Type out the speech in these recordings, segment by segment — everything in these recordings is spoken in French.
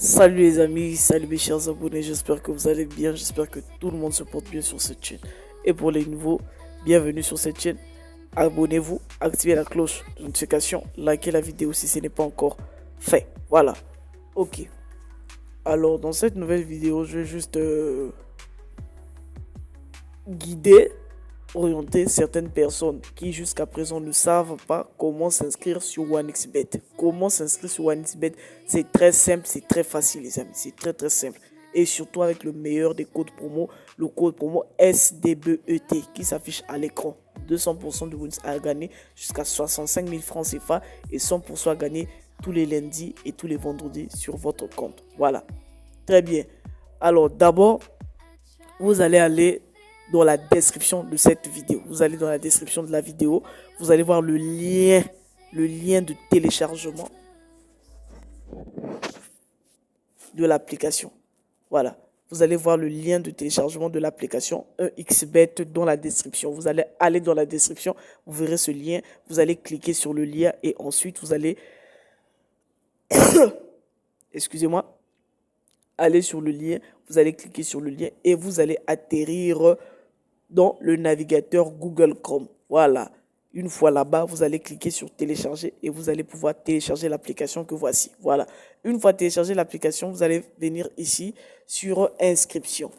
Salut les amis, salut mes chers abonnés, j'espère que vous allez bien, j'espère que tout le monde se porte bien sur cette chaîne. Et pour les nouveaux, bienvenue sur cette chaîne. Abonnez-vous, activez la cloche de notification, likez la vidéo si ce n'est pas encore fait. Voilà, ok. Alors dans cette nouvelle vidéo, je vais juste guider, orienter certaines personnes qui jusqu'à présent ne savent pas comment s'inscrire sur OneXBet. Comment s'inscrire sur OneXBet, c'est très simple, c'est très facile les amis, c'est très simple. Et surtout avec le meilleur des codes promo, le code promo SDBET qui s'affiche à l'écran. 200% de bonus à gagner jusqu'à 65 000 francs CFA et 100% à gagner tous les lundis et tous les vendredis sur votre compte. Voilà, très bien. Alors d'abord, vous allez aller dans la description de cette vidéo. Vous allez dans la description de la vidéo, vous allez voir le lien de téléchargement de l'application. Voilà, vous allez voir le lien de téléchargement de l'application 1xBet dans la description. Vous allez aller dans la description, vous verrez ce lien, vous allez cliquer sur le lien et ensuite vous allez excusez-moi, aller sur le lien, vous allez cliquer sur le lien et vous allez atterrir dans le navigateur Google Chrome. Voilà. Une fois là-bas, vous allez cliquer sur télécharger et vous allez pouvoir télécharger l'application que voici. Voilà. Une fois téléchargé l'application, vous allez venir ici sur inscription.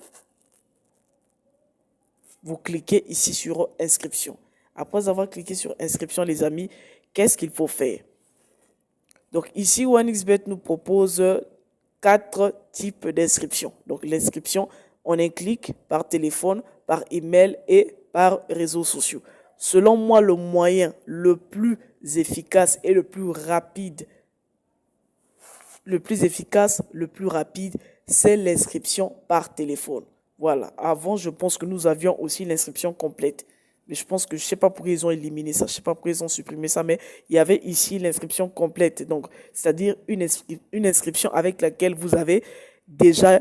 Vous cliquez ici sur inscription. Après avoir cliqué sur inscription, les amis, qu'est-ce qu'il faut faire? Donc ici, OneXBet nous propose 4 types d'inscription. Donc l'inscription en un clic par téléphone, par email et par réseaux sociaux. Selon moi, le moyen le plus efficace et le plus rapide, c'est l'inscription par téléphone. Voilà. Avant, je pense que nous avions aussi l'inscription complète. Mais je pense que je ne sais pas pourquoi ils ont éliminé ça, je ne sais pas pourquoi ils ont supprimé ça, mais il y avait ici l'inscription complète. Donc, c'est-à-dire une inscription avec laquelle vous avez déjà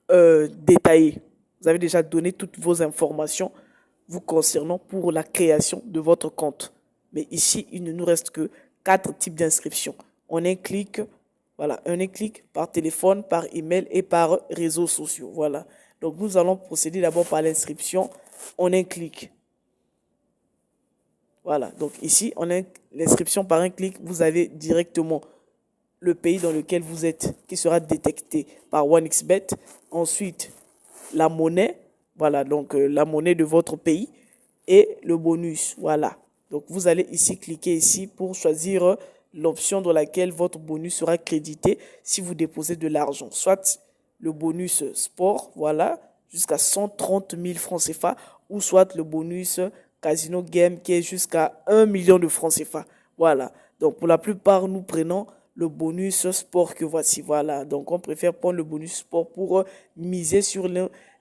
détaillé. Vous avez déjà donné toutes vos informations vous concernant pour la création de votre compte. Mais ici, il ne nous reste que 4 types d'inscriptions. En un clic, voilà, un clic par téléphone, par email et par réseaux sociaux. Voilà. Donc, nous allons procéder d'abord par l'inscription en un clic. Voilà. Donc, ici, on a l'inscription par un clic. Vous avez directement le pays dans lequel vous êtes qui sera détecté par OneXBet. Ensuite, la monnaie. Voilà. Donc, la monnaie de votre pays et le bonus. Voilà. Donc, vous allez ici cliquer ici pour choisir l'option dans laquelle votre bonus sera crédité si vous déposez de l'argent. Soit le bonus sport, voilà, jusqu'à 130 000 francs CFA, ou soit le bonus casino game qui est jusqu'à 1 million de francs CFA. Voilà. Donc, pour la plupart, nous prenons le bonus sport que voici. Voilà. Donc, on préfère prendre le bonus sport pour miser sur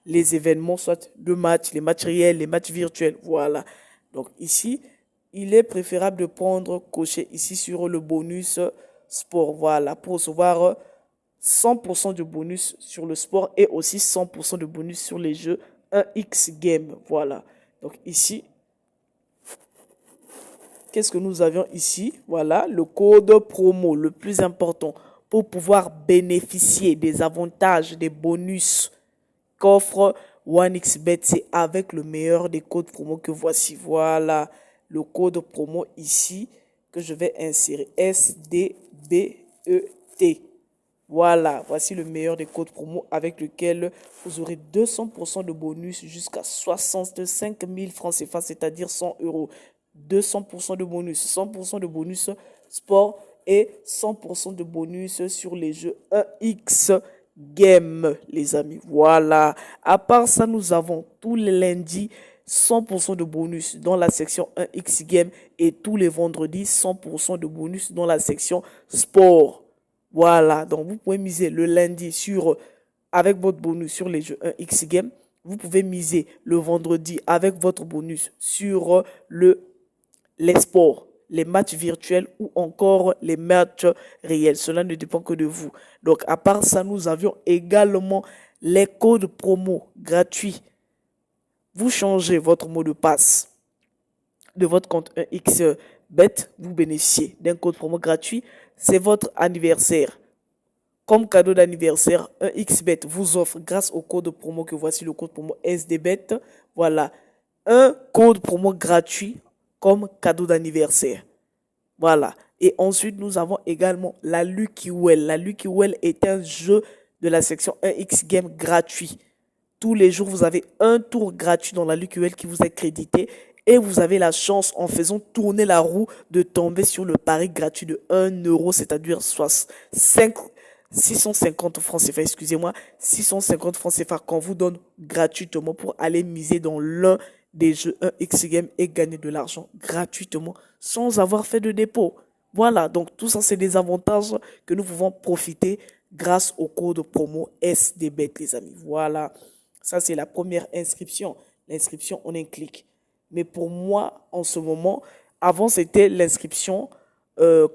les événements, soit le match, les matchs réels, les matchs virtuels. Voilà. Donc, ici, il est préférable de prendre, cocher ici sur le bonus sport. Voilà. Pour recevoir 100% de bonus sur le sport et aussi 100% de bonus sur les jeux 1x game. Voilà. Donc, ici, qu'est-ce que nous avions ici? Voilà, le code promo, le plus important pour pouvoir bénéficier des avantages, des bonus qu'offre OneXBet. C'est avec le meilleur des codes promo que voici. Voilà, le code promo ici que je vais insérer. SDBET. Voilà, voici le meilleur des codes promo avec lequel vous aurez 200% de bonus jusqu'à 65 000 francs CFA, c'est-à-dire 100 euros. 200% de bonus, 100% de bonus sport et 100% de bonus sur les jeux 1x game, les amis. Voilà. À part ça, nous avons tous les lundis 100% de bonus dans la section 1x game et tous les vendredis 100% de bonus dans la section sport. Voilà, donc vous pouvez miser le lundi avec votre bonus sur les jeux 1x game. Vous pouvez miser le vendredi avec votre bonus sur les sports, les matchs virtuels ou encore les matchs réels. Cela ne dépend que de vous. Donc, à part ça, nous avions également les codes promo gratuits. Vous changez votre mot de passe de votre compte 1xBet, vous bénéficiez d'un code promo gratuit. C'est votre anniversaire. Comme cadeau d'anniversaire, 1xBet vous offre, grâce au code promo que voici, le code promo SDBET, voilà, un code promo gratuit comme cadeau d'anniversaire. Voilà. Et ensuite, nous avons également la Lucky Well. La Lucky Well est un jeu de la section 1x Game gratuit. Tous les jours, vous avez un tour gratuit dans la Lucky Well qui vous est crédité. Et vous avez la chance, en faisant tourner la roue, de tomber sur le pari gratuit de 1 euro, c'est-à-dire 650 francs CFA, excusez-moi, 650 francs CFA qu'on vous donne gratuitement pour aller miser dans l'un des jeux 1x Game et gagner de l'argent gratuitement sans avoir fait de dépôt. Voilà, donc tout ça, c'est des avantages que nous pouvons profiter grâce au code promo SDBET, les amis. Voilà, ça c'est la première inscription. L'inscription en un clic. Mais pour moi, en ce moment, avant c'était l'inscription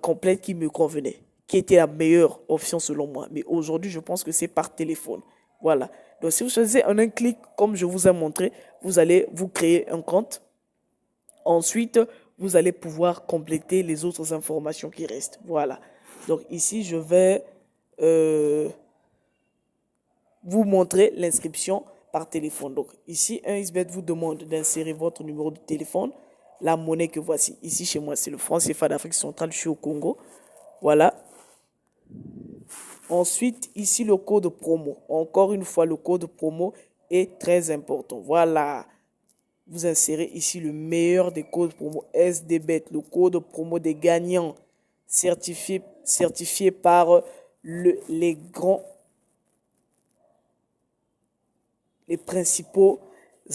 complète qui me convenait, qui était la meilleure option selon moi. Mais aujourd'hui, je pense que c'est par téléphone. Voilà. Donc, si vous choisissez en un clic, comme je vous ai montré, vous allez vous créer un compte. Ensuite, vous allez pouvoir compléter les autres informations qui restent. Voilà. Donc, ici, je vais vous montrer l'inscription par téléphone. Donc, ici, 1xBet vous demande d'insérer votre numéro de téléphone, la monnaie que voici. Ici, chez moi, c'est le franc CFA d'Afrique centrale. Je suis au Congo. Voilà. Ensuite, ici, le code promo. Encore une fois, le code promo est très important. Voilà. Vous insérez ici le meilleur des codes promo SDBET, le code promo des gagnants, certifié par les principaux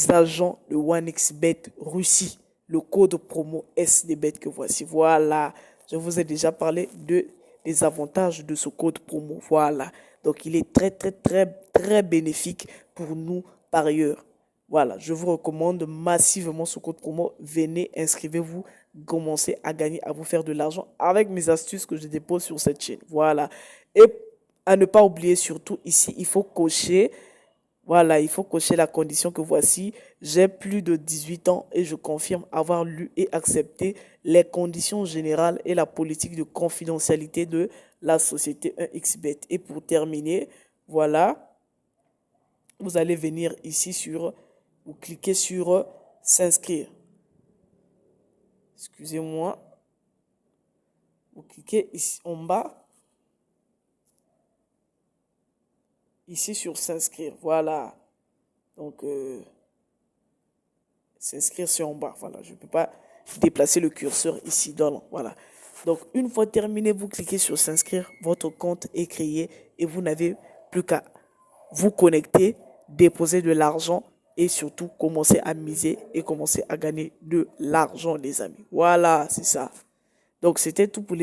agents de 1xBet Russie. Le code promo SDBET que voici. Voilà. Je vous ai déjà parlé des avantages de ce code promo. Voilà. Donc, il est très bénéfique pour nous parieurs. Voilà. Je vous recommande massivement ce code promo. Venez, inscrivez-vous, commencez à gagner, à vous faire de l'argent avec mes astuces que je dépose sur cette chaîne. Voilà. Et à ne pas oublier surtout ici, il faut cocher. Voilà, il faut cocher la condition que voici. J'ai plus de 18 ans et je confirme avoir lu et accepté les conditions générales et la politique de confidentialité de la société 1xBet. Et pour terminer, voilà, vous allez venir ici vous cliquez sur s'inscrire. Excusez-moi. Vous cliquez ici en bas. Ici sur s'inscrire, voilà. Donc, s'inscrire c'est en bas, voilà. Je ne peux pas déplacer le curseur ici, voilà. Donc, une fois terminé, vous cliquez sur s'inscrire, votre compte est créé et vous n'avez plus qu'à vous connecter, déposer de l'argent et surtout commencer à miser et commencer à gagner de l'argent, les amis. Voilà, c'est ça. Donc, c'était tout pour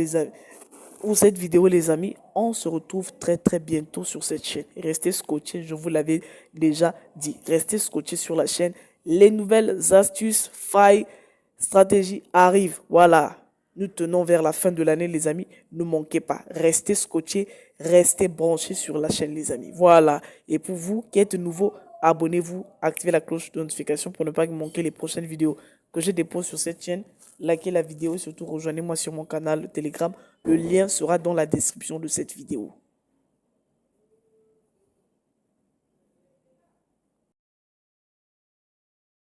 cette vidéo, les amis. On se retrouve très bientôt sur cette chaîne. Restez scotchés, je vous l'avais déjà dit. Restez scotchés sur la chaîne. Les nouvelles astuces, failles, stratégies arrivent. Voilà. Nous tenons vers la fin de l'année, les amis. Ne manquez pas. Restez scotchés, restez branchés sur la chaîne, les amis. Voilà. Et pour vous qui êtes nouveaux, abonnez-vous, activez la cloche de notification pour ne pas manquer les prochaines vidéos que je dépose sur cette chaîne. Likez la vidéo et surtout rejoignez-moi sur mon canal Telegram. Le lien sera dans la description de cette vidéo.